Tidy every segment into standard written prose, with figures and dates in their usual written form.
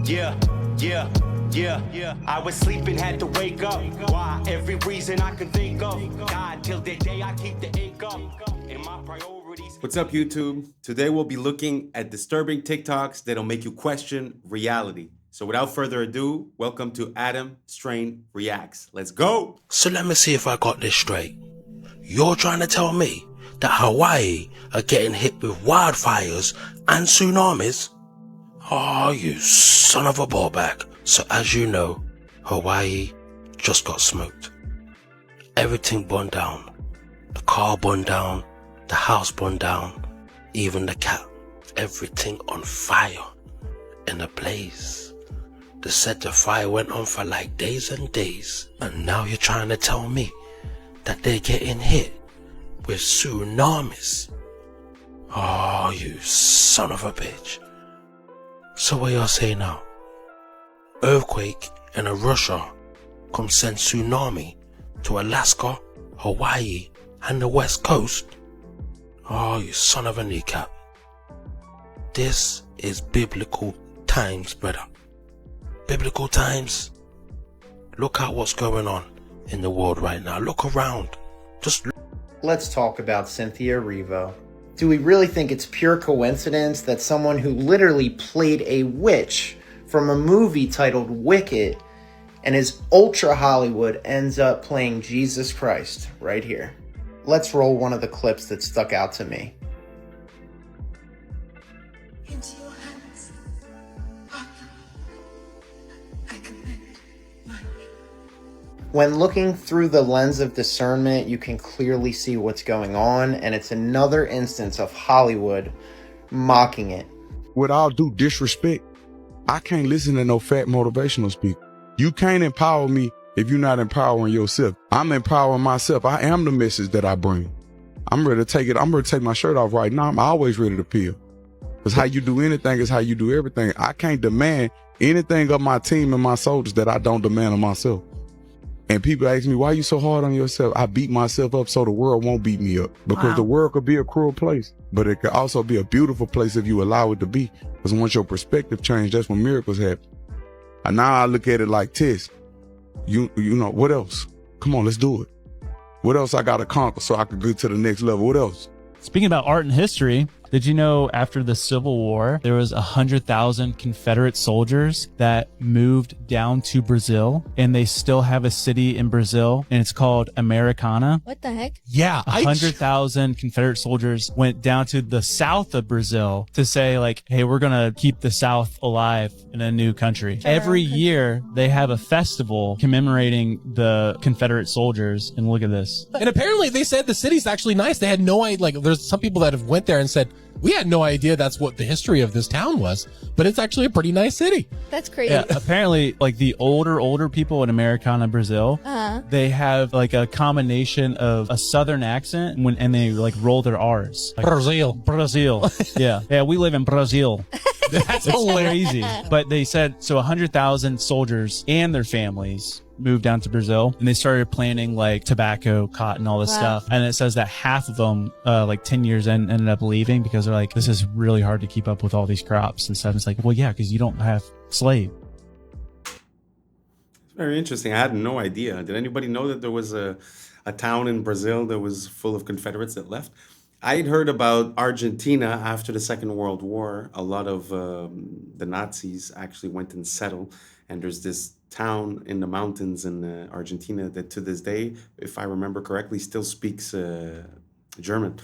Yeah, yeah, yeah, yeah. I was sleeping, had to wake up. Why? Every reason I can think of. God, till the day I keep the ink up. And my priorities. What's up, YouTube? Today we'll be looking at disturbing TikToks that'll make you question reality. So without further ado, welcome to Adam Strain Reacts. Let's go! So let me see if I got this straight. You're trying to tell me that Hawaii are getting hit with wildfires and tsunamis? Oh, you son of a ballbag. So as you know, Hawaii just got smoked. Everything burned down. The car burned down, the house burned down, even the cat. Everything on fire, in a blaze. They said the fire went on for like days and days, and now you're trying to tell me that they're getting hit with tsunamis? Oh, you son of a bitch. So what y'all say now? Earthquake in Russia come send tsunami to Alaska, Hawaii, and the West Coast? Oh, you son of a kneecap. This is biblical times, brother. Biblical times. Look at what's going on in the world right now. Look around. Just look. Let's talk about Cynthia Erivo. Do we really think it's pure coincidence that someone who literally played a witch from a movie titled Wicked and is ultra Hollywood ends up playing Jesus Christ right here? Let's roll one of the clips that stuck out to me. Into your hands, Father, I commit my When looking through the lens of discernment, you can clearly see what's going on, and it's another instance of Hollywood mocking it. With all due disrespect, I can't listen to no fat motivational speaker. You can't empower me if you're not empowering yourself. I'm empowering myself. I am the message that I bring. I'm ready to take it. I'm ready to take my shirt off right now. I'm always ready to peel. Because how you do anything is how you do everything. I can't demand anything of my team and my soldiers that I don't demand of myself. And people ask me, why are you so hard on yourself? I beat myself up so the world won't beat me up. Because the world could be a cruel place, but it could also be a beautiful place if you allow it to be. Because once your perspective changes, that's when miracles happen. And now I look at it like this. You know, what else? Come on, let's do it. What else I got to conquer so I could get to the next level? What else? Speaking about art and history, did you know after the Civil War, there was 100,000 Confederate soldiers that moved down to Brazil, and they still have a city in Brazil, and it's called Americana? What the heck? Yeah. 100,000 Confederate soldiers went down to the south of Brazil to say like, hey, we're going to keep the South alive in a new country. Every year they have a festival commemorating the Confederate soldiers. And look at this. And apparently they said the city's actually nice. They had no idea. Like, there's some people that have went there and said, we had no idea that's what the history of this town was, but it's actually a pretty nice city. That's crazy. Yeah, apparently, like the older people in Americana, Brazil, they have like a combination of a southern accent and they like roll their R's. Like, Brazil. Yeah, we live in Brazil. That's crazy. But they said, so 100,000 soldiers and their families moved down to Brazil, and they started planting like tobacco, cotton, all this stuff. And it says that half of them, like 10 years in, ended up leaving because they're like, this is really hard to keep up with all these crops and stuff. It's like, well, yeah, because you don't have slaves. Very interesting. I had no idea. Did anybody know that there was a town in Brazil that was full of Confederates that left? I'd heard about Argentina after the Second World War. A lot of the Nazis actually went and settled. And there's this town in the mountains in Argentina that to this day, if I remember correctly, still speaks German.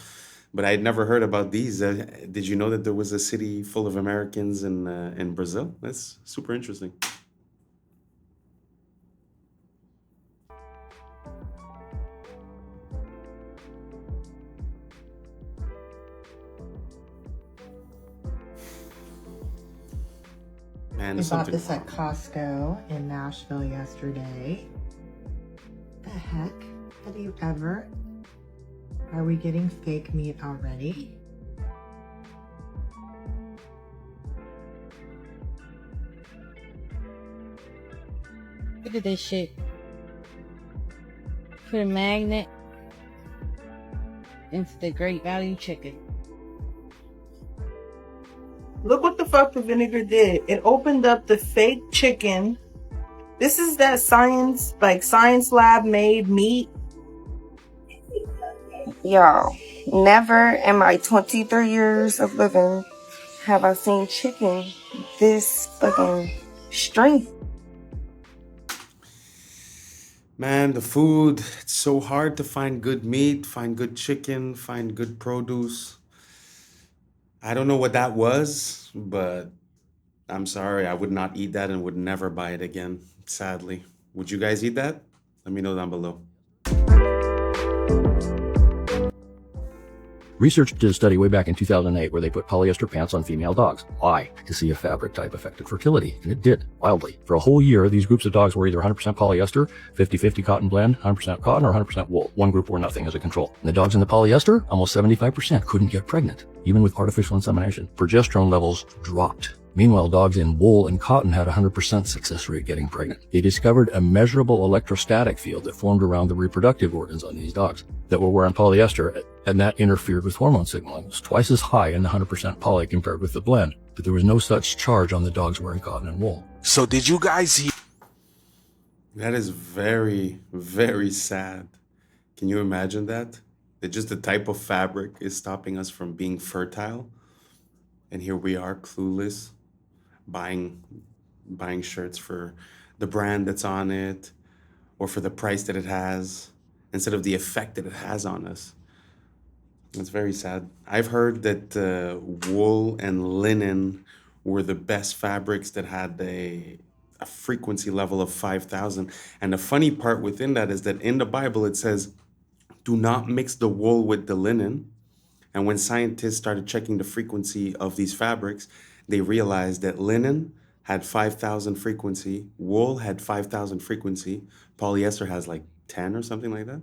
But I'd never heard about these. Did you know that there was a city full of Americans in Brazil? That's super interesting. Man, We bought this at Costco in Nashville yesterday. The heck? Have you ever? Are we getting fake meat already? Look at this shit. Put a magnet into the Great Value Chicken. Look what the fuck the vinegar did. It opened up the fake chicken. This is that science lab made meat. Y'all, never in my 23 years of living have I seen chicken this fucking strength. Man, the food, it's so hard to find good meat, find good chicken, find good produce. I don't know what that was, but I'm sorry, I would not eat that and would never buy it again, sadly. Would you guys eat that? Let me know down below. Research did a study way back in 2008 where they put polyester pants on female dogs. Why? To see if fabric type affected fertility. And it did, wildly. For a whole year, these groups of dogs were either 100% polyester, 50-50 cotton blend, 100% cotton, or 100% wool. One group wore nothing as a control. And the dogs in the polyester, almost 75%, couldn't get pregnant, even with artificial insemination. Progesterone levels dropped. Meanwhile, dogs in wool and cotton had a 100% success rate getting pregnant. They discovered a measurable electrostatic field that formed around the reproductive organs on these dogs that were wearing polyester, and that interfered with hormone signaling. It was twice as high in the 100% poly compared with the blend, but there was no such charge on the dogs wearing cotton and wool. So did you guys hear? That is very, very sad. Can you imagine that? That just the type of fabric is stopping us from being fertile. And here we are, clueless, buying shirts for the brand that's on it or for the price that it has instead of the effect that it has on us. It's very sad. I've heard that wool and linen were the best fabrics that had a frequency level of 5,000. And the funny part within that is that in the Bible it says, do not mix the wool with the linen. And when scientists started checking the frequency of these fabrics, they realized that linen had 5,000 frequency, wool had 5,000 frequency, polyester has like 10 or something like that.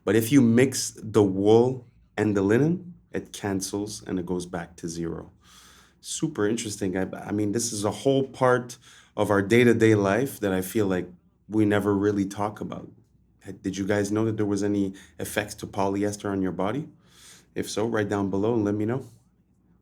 But if you mix the wool and the linen, it cancels and it goes back to zero. Super interesting. I mean, this is a whole part of our day-to-day life that I feel like we never really talk about. Did you guys know that there was any effects to polyester on your body? If so, write down below and let me know.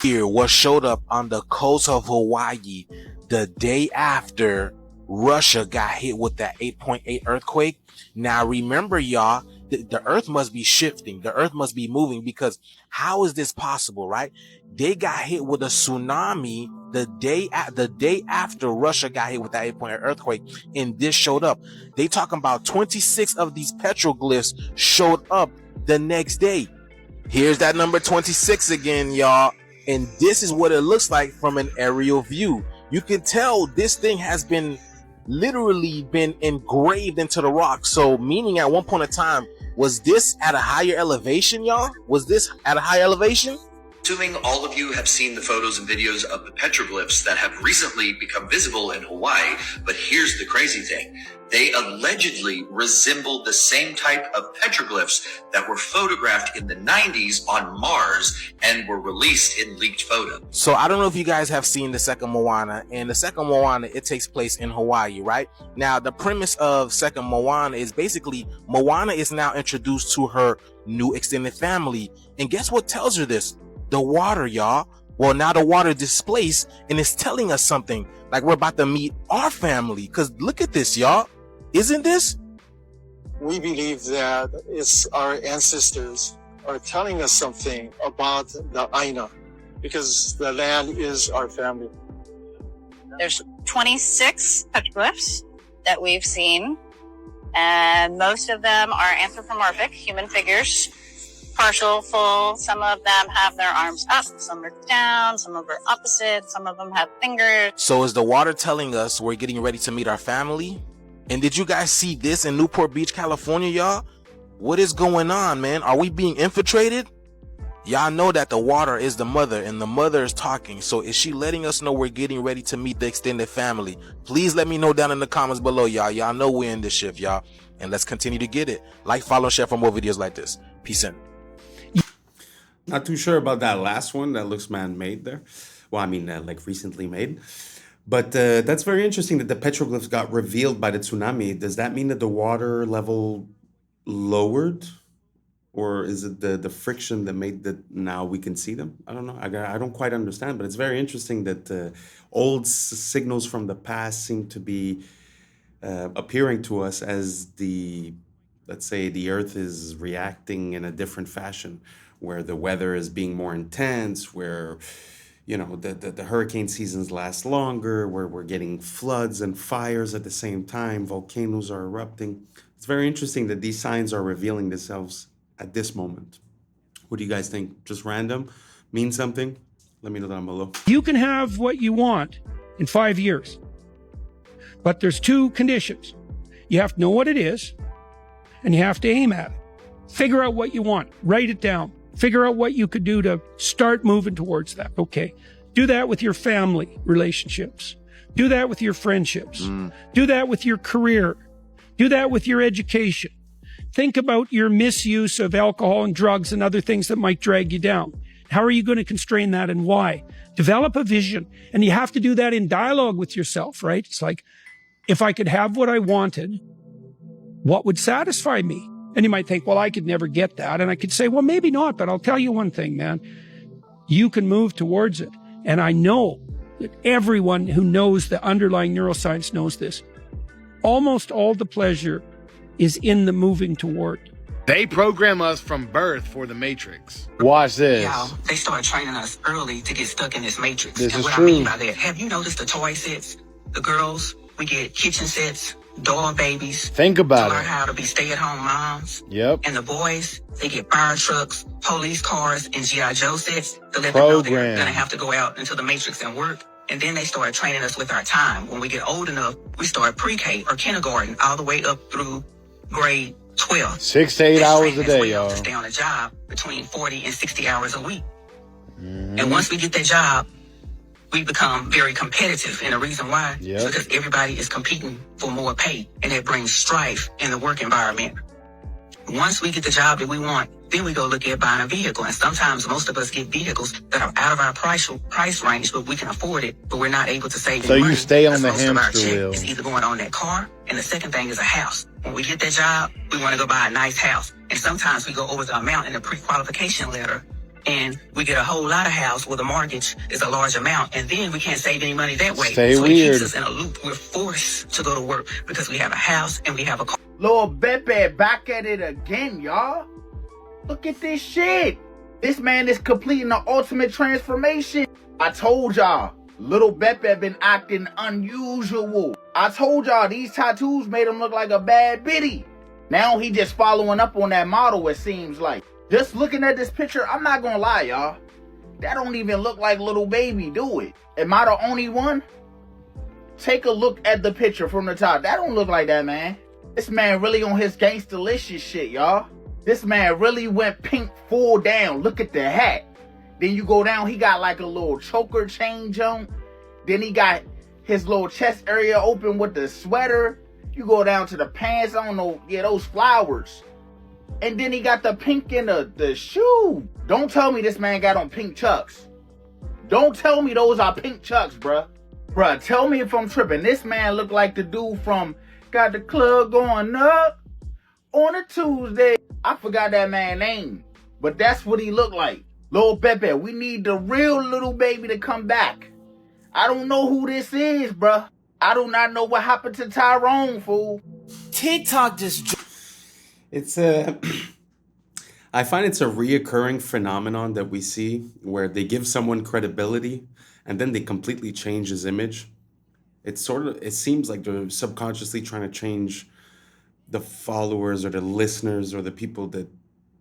Here, what showed up on the coast of Hawaii the day after Russia got hit with that 8.8 earthquake. Now remember, y'all, the earth must be shifting. The earth must be moving, because how is this possible, right? They got hit with a tsunami the day after Russia got hit with that 8.8 earthquake, and this showed up. They talking about 26 of these petroglyphs showed up the next day. Here's that number 26 again, y'all. And this is what it looks like from an aerial view. You can tell this thing has been literally been engraved into the rock. So meaning at one point in time, was this at a higher elevation, y'all? Was this at a higher elevation? Assuming all of you have seen the photos and videos of the petroglyphs that have recently become visible in Hawaii, but here's the crazy thing. They allegedly resemble the same type of petroglyphs that were photographed in the 90s on Mars and were released in leaked photos. So I don't know if you guys have seen the second Moana, and the second Moana, it takes place in Hawaii, right? Now, the premise of second Moana is basically Moana is now introduced to her new extended family. And guess what tells her this? The water, y'all. Well, now the water displaced, and it's telling us something, like we're about to meet our family. Because look at this, y'all. Isn't this? We believe that it's our ancestors are telling us something about the Aina, because the land is our family. There's 26 petroglyphs that we've seen, and most of them are anthropomorphic, human figures. Partial, full. Some of them have their arms up, some are down, some of them are opposite, some of them have fingers. So is the water telling us we're getting ready to meet our family? And did you guys see this in Newport Beach, California, y'all? What is going on, man? Are we being infiltrated? Y'all know that the water is the mother, and the mother is talking. So is she letting us know we're getting ready to meet the extended family? Please let me know down in the comments below, y'all. Y'all know we're in this shift, y'all. And let's continue to get it. Like, follow, share for more videos like this. Peace in. Not too sure about that last one. That looks man-made there. Well, I mean, like recently made. But that's very interesting that the petroglyphs got revealed by the tsunami. Does that mean that the water level lowered? or is it the friction that made that now we can see them? I don't know. I don't quite understand, but it's very interesting that old signals from the past seem to be appearing to us as let's say the Earth is reacting in a different fashion, where the weather is being more intense, where the hurricane seasons last longer, where we're getting floods and fires at the same time, volcanoes are erupting. It's very interesting that these signs are revealing themselves at this moment. What do you guys think? Just random? Mean something? Let me know down below. You can have what you want in 5 years, but there's 2 conditions. You have to know what it is, and you have to aim at it. Figure out what you want. Write it down. Figure out what you could do to start moving towards that. Okay. Do that with your family relationships. Do that with your friendships. Do that with your career. Do that with your education. Think about your misuse of alcohol and drugs and other things that might drag you down. How are you going to constrain that and why? Develop a vision. And you have to do that in dialogue with yourself, right? It's like, if I could have what I wanted, what would satisfy me? And you might think, well, I could never get that. And I could say, well, maybe not, but I'll tell you one thing, man. You can move towards it. And I know that everyone who knows the underlying neuroscience knows this. Almost all the pleasure is in the moving toward. They program us from birth for the Matrix. Watch this. Y'all, they start training us early to get stuck in this Matrix. This and is what true. I mean by that, have you noticed the toy sets? The girls, we get kitchen sets, doll babies. Think about to learn it. how to be stay-at-home moms. Yep. And the boys, they get fire trucks, police cars, and G.I. Joe sets to let them know they're Program. going to have to go out into the Matrix and work. And then they start training us with our time. When we get old enough, we start pre-K or kindergarten all the way up through grade 12. 6 to 8 hours a day, y'all. To stay on a job between 40 and 60 hours a week. And once we get that job, we become very competitive. And the reason why is because everybody is competing for more pay. And that brings strife in the work environment. Once we get the job that we want, then we go look at buying a vehicle. And sometimes most of us get vehicles that are out of our price range, but we can afford it, but we're not able to save So any you money. stay on the Most of our hamster check wheel. is either going on that car, and the second thing is a house. When we get that job, we want to go buy a nice house. And sometimes we go over the amount in the pre-qualification letter, and we get a whole lot of house where the mortgage is a large amount, and then we can't save any money that way. Stay so weird. it keeps us in a loop. We're forced to go to work because we have a house and we have a car. Lil Beppe back at it again, y'all. Look at this shit. This man is completing the ultimate transformation. I told y'all, Little Beppe been acting unusual. I told y'all these tattoos made him look like a bad bitty. Now he just following up on that model, it seems like. Just looking at this picture, I'm not gonna lie, y'all. That don't even look like Little Baby, do it? Am I the only one? Take a look at the picture from the top. That don't look like that, man. This man really on his gangsta-licious shit, y'all. This man really went pink full down. Look at the hat. Then you go down, he got like a little choker chain jump. Then he got his little chest area open with the sweater. You go down to the pants, I don't know, yeah, those flowers. And then he got the pink in the shoe. Don't tell me this man got on pink chucks. Don't tell me those are pink chucks, bruh. Bruh, tell me if I'm tripping. This man look like the dude from Got the Club Going Up on a Tuesday. I forgot that man's name, but that's what he looked like. Lil Beppe, we need the real Little Baby to come back. I don't know who this is, bruh. I do not know what happened to Tyrone, fool. TikTok just... It's I find it's a reoccurring phenomenon that we see where they give someone credibility and then they completely change his image. It seems like they're subconsciously trying to change the followers or the listeners or the people that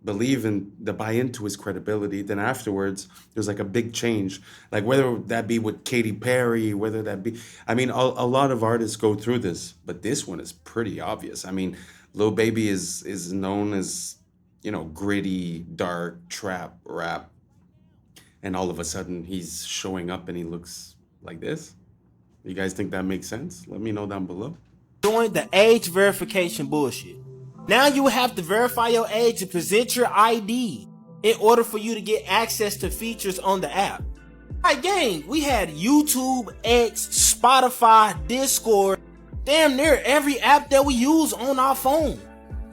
buy into his credibility. Then afterwards, there's like a big change. Like whether that be with Katy Perry, whether that be, I mean, a lot of artists go through this, but this one is pretty obvious. I mean, Lil Baby is known as, gritty, dark, trap, rap. And all of a sudden he's showing up and he looks like this. You guys think that makes sense? Let me know down below. Doing the age verification bullshit. Now you have to verify your age and present your ID in order for you to get access to features on the app. Like, gang, we had YouTube, X, Spotify, Discord, damn near every app that we use on our phone.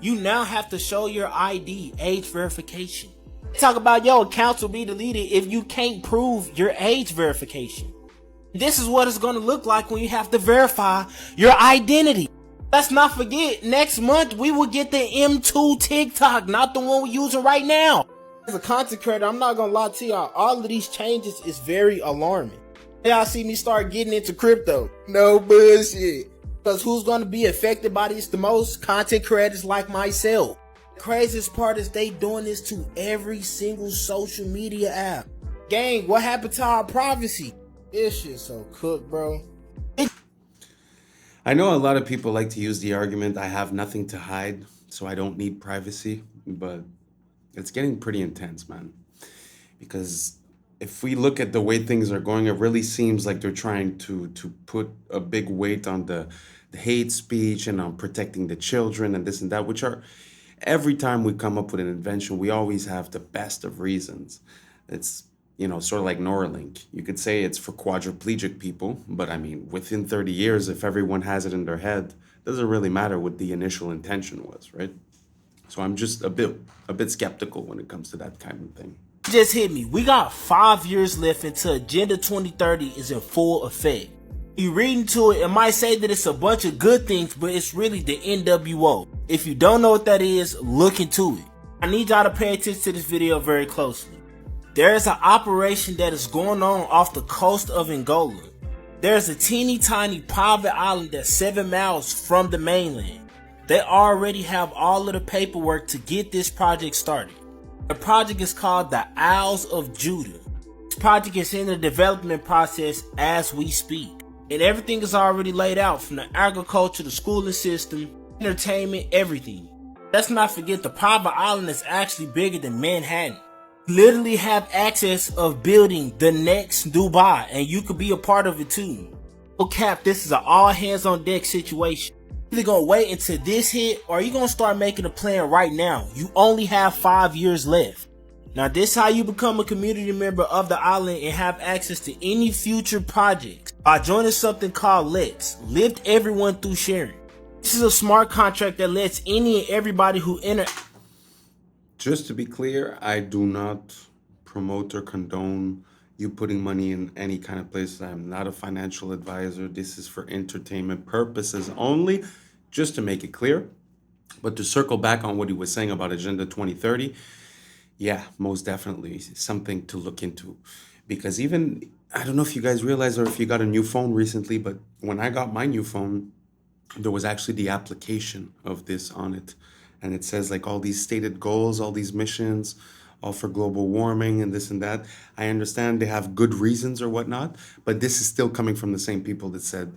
You now have to show your ID, age verification. Talk about your accounts will be deleted if you can't prove your age verification. This is what it's going to look like when you have to verify your identity. Let's not forget, next month we will get the M2 TikTok, not the one we're using right now. As a content creator, I'm not going to lie to y'all, all of these changes is very alarming. Y'all see me start getting into crypto. No bullshit. Because who's going to be affected by this the most? Content creators like myself. The craziest part is they doing this to every single social media app. Gang, what happened to our privacy? This shit's so cooked, bro. I know a lot of people like to use the argument, I have nothing to hide, so I don't need privacy, but it's getting pretty intense, man. Because if we look at the way things are going, it really seems like they're trying to put a big weight on the hate speech and on protecting the children and this and that, which are, every time we come up with an invention, we always have the best of reasons. It's, sort of like Neuralink. You could say it's for quadriplegic people, but I mean, within 30 years, if everyone has it in their head, it doesn't really matter what the initial intention was, right? So I'm just a bit skeptical when it comes to that kind of thing. Just hit me. We got 5 years left until Agenda 2030 is in full effect. You read into it, it might say that it's a bunch of good things, but it's really the NWO. If you don't know what that is, look into it. I need y'all to pay attention to this video very closely. There is an operation that is going on off the coast of Angola. There's a teeny tiny private island that's 7 miles from the mainland. They already have all of the paperwork to get this project started. The project is called the Isles of Judah. This project is in the development process as we speak. And everything is already laid out, from the agriculture, the schooling system, entertainment, everything. Let's not forget the private island is actually bigger than Manhattan. You literally have access of building the next Dubai, and you could be a part of it too. No cap, this is an all hands on deck situation. You're either gonna wait until this hit, or you're gonna start making a plan right now. You only have 5 years left. Now this is how you become a community member of the island and have access to any future projects. By joining something called Let's. Lift everyone through sharing. This is a smart contract that lets any and everybody who enter... Just to be clear, I do not promote or condone you putting money in any kind of place. I'm not a financial advisor. This is for entertainment purposes only, just to make it clear. But to circle back on what he was saying about Agenda 2030, yeah, most definitely something to look into. Because even, I don't know if you guys realize or if you got a new phone recently, but when I got my new phone, there was actually the application of this on it. And it says like all these stated goals, all these missions, all for global warming and this and that. I understand they have good reasons or whatnot, but this is still coming from the same people that said,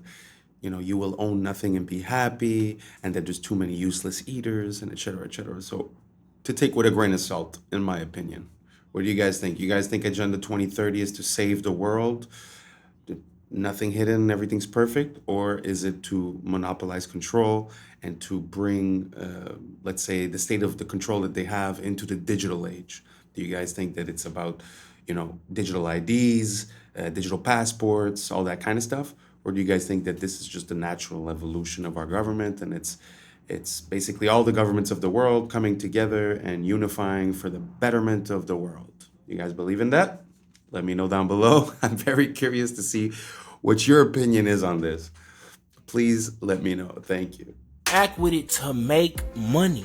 you will own nothing and be happy, and that there's too many useless eaters, and et cetera, et cetera. So to take with a grain of salt, in my opinion. What do you guys think? You guys think Agenda 2030 is to save the world? Nothing hidden, everything's perfect? Or is it to monopolize control and to bring, let's say, the state of the control that they have into the digital age? Do you guys think that it's about, digital IDs, digital passports, all that kind of stuff? Or do you guys think that this is just the natural evolution of our government, and it's basically all the governments of the world coming together and unifying for the betterment of the world? You guys believe in that? Let me know down below. I'm very curious to see what your opinion is on this. Please let me know. Thank you. Act with it to make money.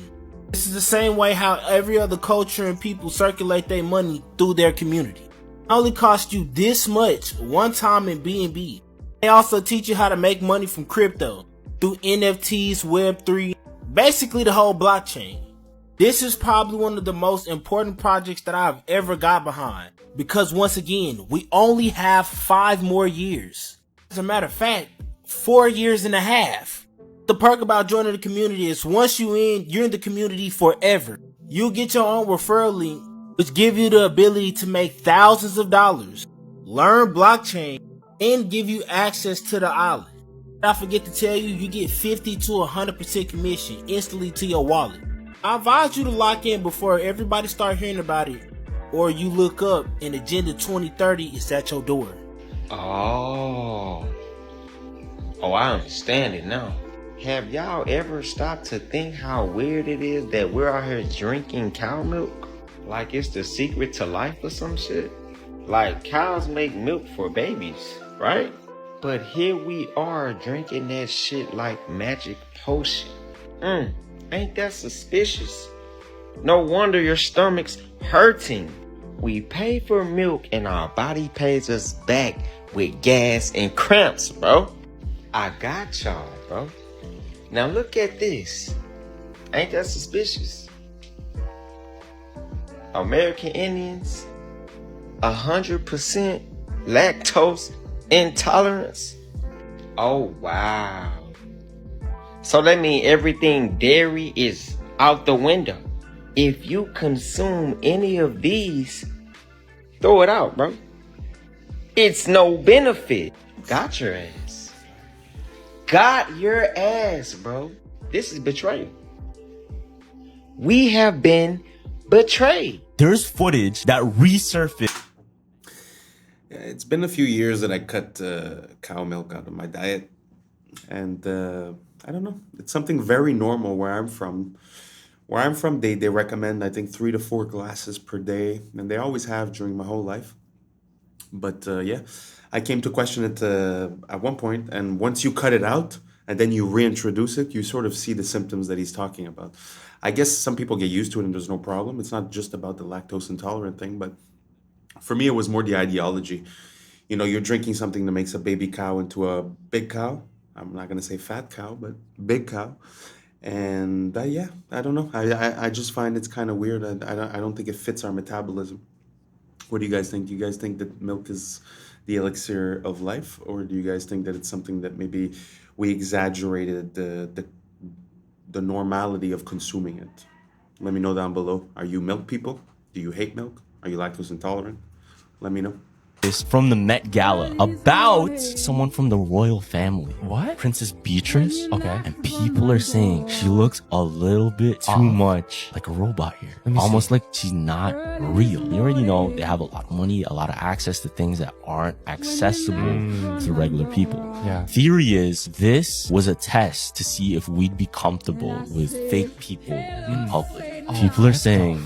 This is the same way how every other culture and people circulate their money through their community. It only costs you this much one time in B&B. They also teach you how to make money from crypto through NFTs, Web3, basically the whole blockchain. This is probably one of the most important projects that I've ever got behind, because once again, we only have 5 more years. As a matter of fact, 4 years and a half. The perk about joining the community is once you're in the community forever. You'll get your own referral link, which give you the ability to make thousands of dollars, learn blockchain, and give you access to the island. I forget to tell you, you get 50 to 100% commission instantly to your wallet. I advise you to lock in before everybody start hearing about it, or you look up and Agenda 2030 is at your door. Oh, I understand it now. Have y'all ever stopped to think how weird it is that we're out here drinking cow milk? Like it's the secret to life or some shit? Like cows make milk for babies, right? But here we are drinking that shit like magic potion. Ain't that suspicious? No wonder your stomach's hurting. We pay for milk and our body pays us back with gas and cramps, bro. I got y'all, bro. Now look at this. Ain't that suspicious? American Indians, 100% lactose intolerance. Oh, wow. So that means everything dairy is out the window. If you consume any of these, throw it out, bro. It's no benefit. Got your ass. Got your ass, bro. This is betrayal. We have been betrayed. There's footage that resurfaced. Yeah, it's been a few years that I cut cow milk out of my diet. And I don't know. It's something very normal where I'm from. Where I'm from, they recommend, I think, 3 to 4 glasses per day. And they always have during my whole life. But yeah, I came to question it at one point. And once you cut it out and then you reintroduce it, you sort of see the symptoms that he's talking about. I guess some people get used to it and there's no problem. It's not just about the lactose intolerant thing. But for me, it was more the ideology. You know, you're drinking something that makes a baby cow into a big cow. I'm not going to say fat cow, but big cow. And yeah, I don't know. I just find it's kind of weird. I don't think it fits our metabolism. What do you guys think? Do you guys think that milk is the elixir of life? Or do you guys think that it's something that maybe we exaggerated the normality of consuming it? Let me know down below. Are you milk people? Do you hate milk? Are you lactose intolerant? Let me know. This from the Met Gala about someone from the royal family. What? Princess Beatrice. Okay. And people are saying she looks a little bit too much like a robot here. Almost like she's not real. You already know they have a lot of money, a lot of access to things that aren't accessible to regular people. Yeah. Theory is this was a test to see if we'd be comfortable with fake people in public. People are saying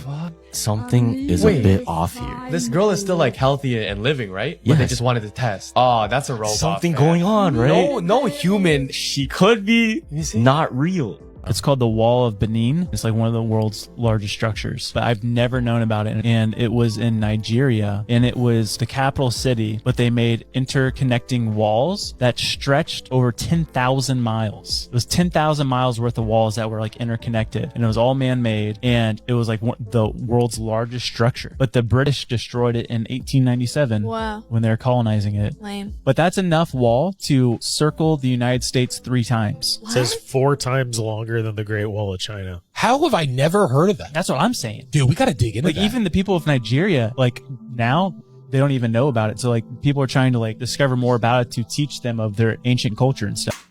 something is a bit off here. This girl is still like healthy and living, right? But they just wanted to test. Oh, that's a robot. Something going on, right? No human. She could be not real. It's called the Wall of Benin. It's like one of the world's largest structures, but I've never known about it. And it was in Nigeria, and it was the capital city, but they made interconnecting walls that stretched over 10,000 miles. It was 10,000 miles worth of walls that were like interconnected, and it was all man-made, and it was like the world's largest structure. But the British destroyed it in 1897. Wow. When they were colonizing it. Lame. But that's enough wall to circle the United States 3 times. It says 4 times longer than the Great Wall of China. How have I never heard of that? That's what I'm saying. Dude, we got to dig into like that. Even the people of Nigeria, like now they don't even know about it. So like people are trying to like discover more about it to teach them of their ancient culture and stuff.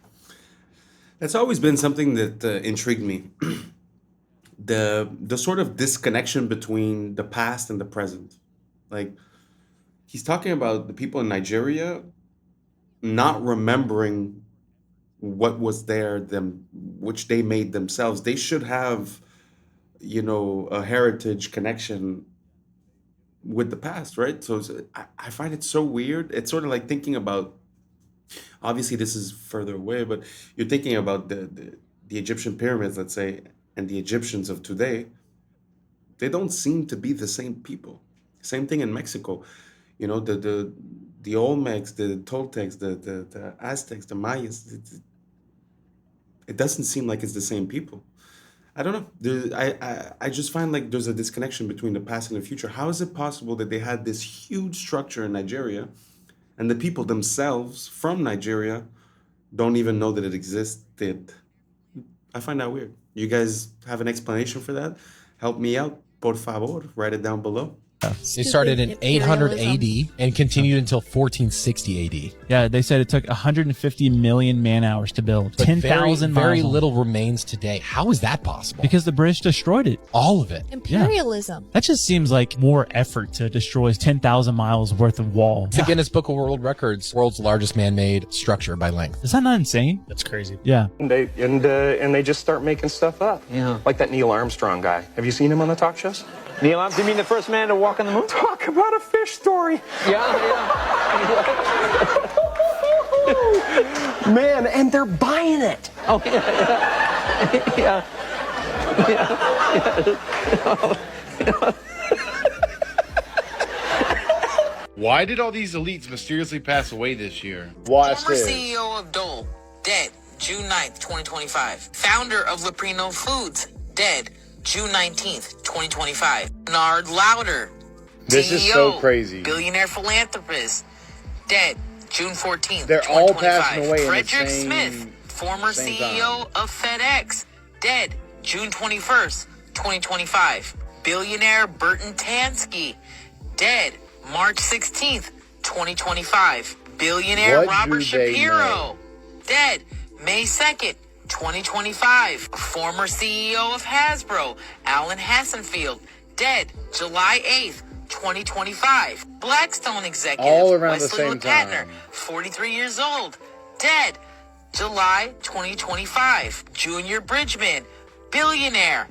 That's always been something that intrigued me. The sort of disconnection between the past and the present. Like he's talking about the people in Nigeria not remembering what was there, which they made themselves. They should have, you know, a heritage connection with the past, right? So I find it so weird. It's sort of like thinking about, obviously this is further away, but you're thinking about the Egyptian pyramids, let's say, and the Egyptians of today. They don't seem to be the same people. Same thing in Mexico. You know, the Olmecs, the Toltecs, the Aztecs, the Mayas. It doesn't seem like it's the same people. I don't know. I just find like there's a disconnection between the past and the future. How is it possible that they had this huge structure in Nigeria and the people themselves from Nigeria don't even know that it existed? I find that weird. You guys have an explanation for that? Help me out, por favor. Write it down below. They started in 800 AD and continued until 1460 AD. Yeah, they said it took 150 million man hours to build. But 10,000 miles. very long. little remains today. How is that possible? Because the British destroyed it. All of it. Imperialism. That just seems like more effort to destroy 10,000 miles worth of wall. It's the Guinness Book of World Records, world's largest man-made structure by length. Is that not insane? That's crazy. Yeah. And they just start making stuff up. Yeah. Like that Neil Armstrong guy. Have you seen him on the talk shows? Neil Armstrong, you mean the first man to walk on the moon? Talk about a fish story. Man, and they're buying it. Oh, yeah. Why did all these elites mysteriously pass away this year? Former CEO of Dole, dead, June 9th, 2025. Founder of Leprino Foods, dead, June 19th, 2025. Bernard Lauder, This is so crazy. billionaire philanthropist, dead, June 14th, They're all 2025. passing away in the Frederick same- Smith, former same CEO of FedEx, dead, June 21st, 2025. Billionaire Burton Tansky, dead, March 16th, 2025. Billionaire What Robert do they Shapiro, know? dead, May 2nd, 2025. Former CEO of Hasbro, Alan Hassenfield, dead, July 8th, 2025. Blackstone executive, All around the Wesley same LePatner, time. 43 years old, dead, July 2025. Junior Bridgman, billionaire,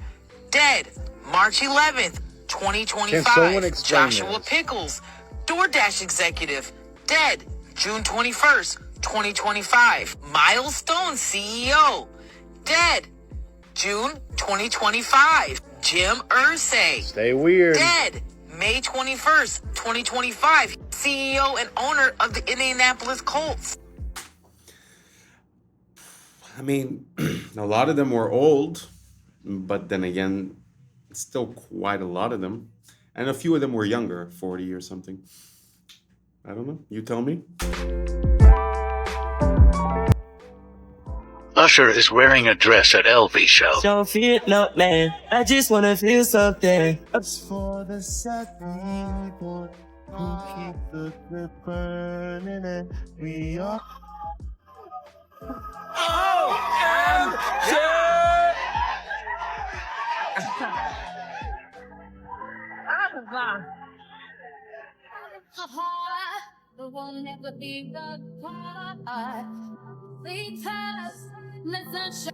dead, March 11th, 2025. Can someone explain Joshua this? Pickles, DoorDash executive, dead, June 21st, 2025. Milestone CEO, dead, June 2025. Jim Irsay, Stay weird. dead, May 21st, 2025. CEO and owner of the Indianapolis Colts. I mean, a lot of them were old, but then again, still quite a lot of them. And a few of them were younger, 40 or something. I don't know. You tell me. Usher is wearing a dress at LV show. Don't feel no man, I just wanna feel something. It's for the sad people who keep the grip burning and we are.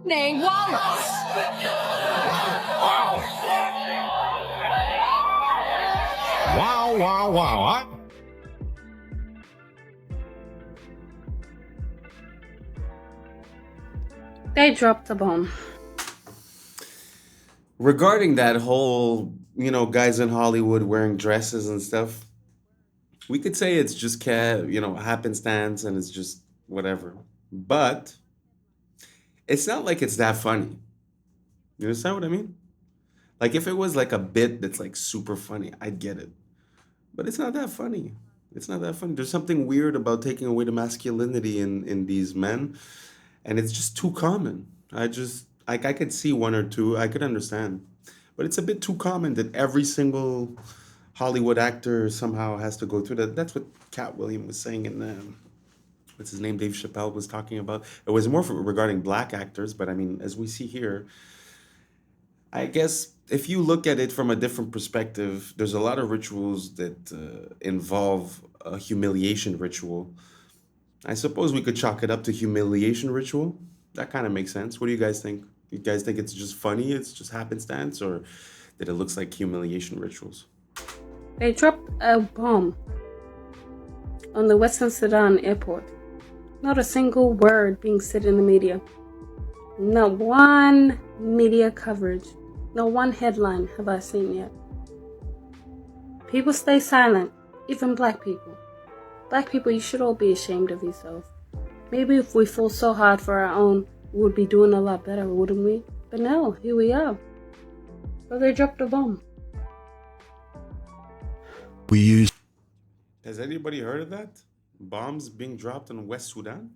Name Wallace. Wow, wow, wow. They dropped the bomb. Regarding that whole, guys in Hollywood wearing dresses and stuff, we could say it's just happenstance and it's just whatever. But it's not like it's that funny. You understand what I mean? Like if it was like a bit that's like super funny, I'd get it. But it's not that funny. It's not that funny. There's something weird about taking away the masculinity in these men, and it's just too common. I could see one or two, I could understand. But it's a bit too common that every single Hollywood actor somehow has to go through that. That's what Cat Williams was saying in what's his name? Dave Chappelle was talking about. It was more regarding black actors, but I mean, as we see here, I guess if you look at it from a different perspective, there's a lot of rituals that involve a humiliation ritual. I suppose we could chalk it up to humiliation ritual. That kind of makes sense. What do you guys think? You guys think it's just funny, it's just happenstance, or that it looks like humiliation rituals? They dropped a bomb on the Western Sudan airport. Not a single word being said in the media. Not one media coverage. Not one headline have I seen yet. People stay silent, even black people. Black people, you should all be ashamed of yourself. Maybe if we fought so hard for our own, we would be doing a lot better, wouldn't we? But no, here we are. Well, they dropped a bomb. Has anybody heard of that? Bombs being dropped in West Sudan?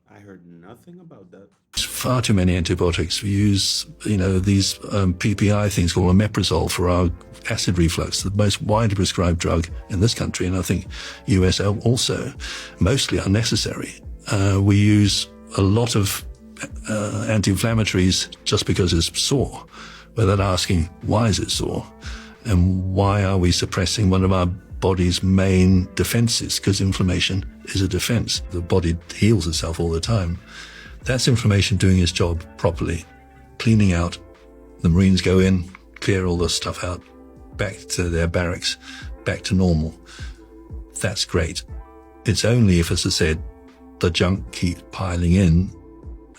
I heard nothing about that. far too many antibiotics. We use, these PPI things called omeprazole for our acid reflux, the most widely prescribed drug in this country, and I think US also, mostly unnecessary. We use a lot of anti-inflammatories just because it's sore, without asking, why is it sore? And why are we suppressing one of our body's main defenses? Because inflammation is a defense. The body heals itself all the time. That's inflammation doing its job properly, cleaning out. The Marines go in, clear all the stuff out, back to their barracks, back to normal. That's great. It's only if, as I said, the junk keeps piling in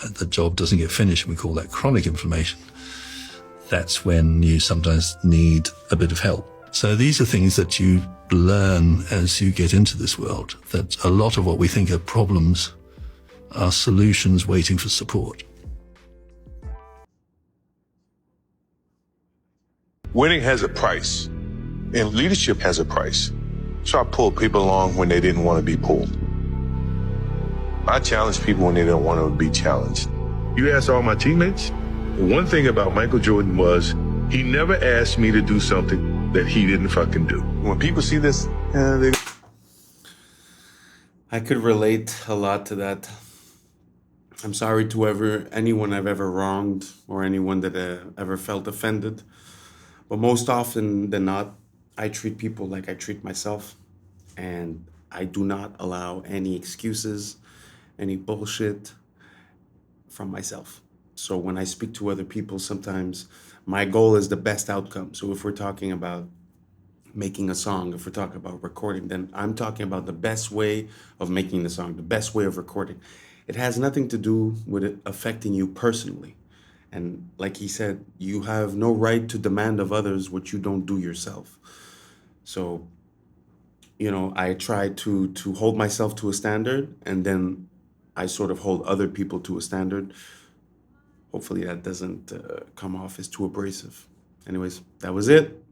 and the job doesn't get finished. We call that chronic inflammation. That's when you sometimes need a bit of help. So these are things that you learn as you get into this world, that a lot of what we think are problems are solutions waiting for support. Winning has a price, and leadership has a price. So I pulled people along when they didn't want to be pulled. I challenge people when they don't want to be challenged. You ask all my teammates, one thing about Michael Jordan was he never asked me to do something that he didn't fucking do. When people see this, I could relate a lot to that. I'm sorry to anyone I've ever wronged or anyone that ever felt offended. But most often than not, I treat people like I treat myself. And I do not allow any excuses, any bullshit from myself. So when I speak to other people, sometimes my goal is the best outcome. So if we're talking about making a song, if we're talking about recording, then I'm talking about the best way of making the song, the best way of recording. It has nothing to do with it affecting you personally. And like he said, you have no right to demand of others what you don't do yourself. So, I try to hold myself to a standard, and then I sort of hold other people to a standard. Hopefully that doesn't come off as too abrasive. Anyways, that was it.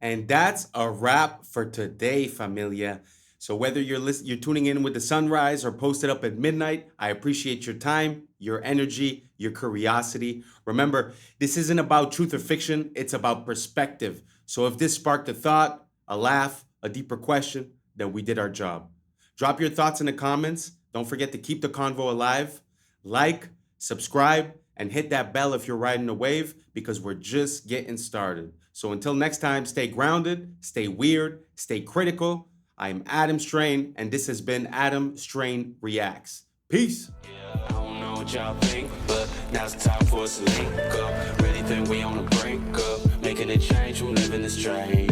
And that's a wrap for today, familia. So whether you're tuning in with the sunrise or posted up at midnight, I appreciate your time, your energy, your curiosity. Remember, this isn't about truth or fiction. It's about perspective. So if this sparked a thought, a laugh, a deeper question, then we did our job. Drop your thoughts in the comments. Don't forget to keep the convo alive. Like, subscribe, and hit that bell if you're riding a wave, because we're just getting started. So until next time, stay grounded, stay weird, stay critical. I'm Adam Strain, and this has been Adam Strain Reacts. Peace. I don't know what y'all think, but now's the time for us to link up. Really think we on the brink of making a change from living this strange.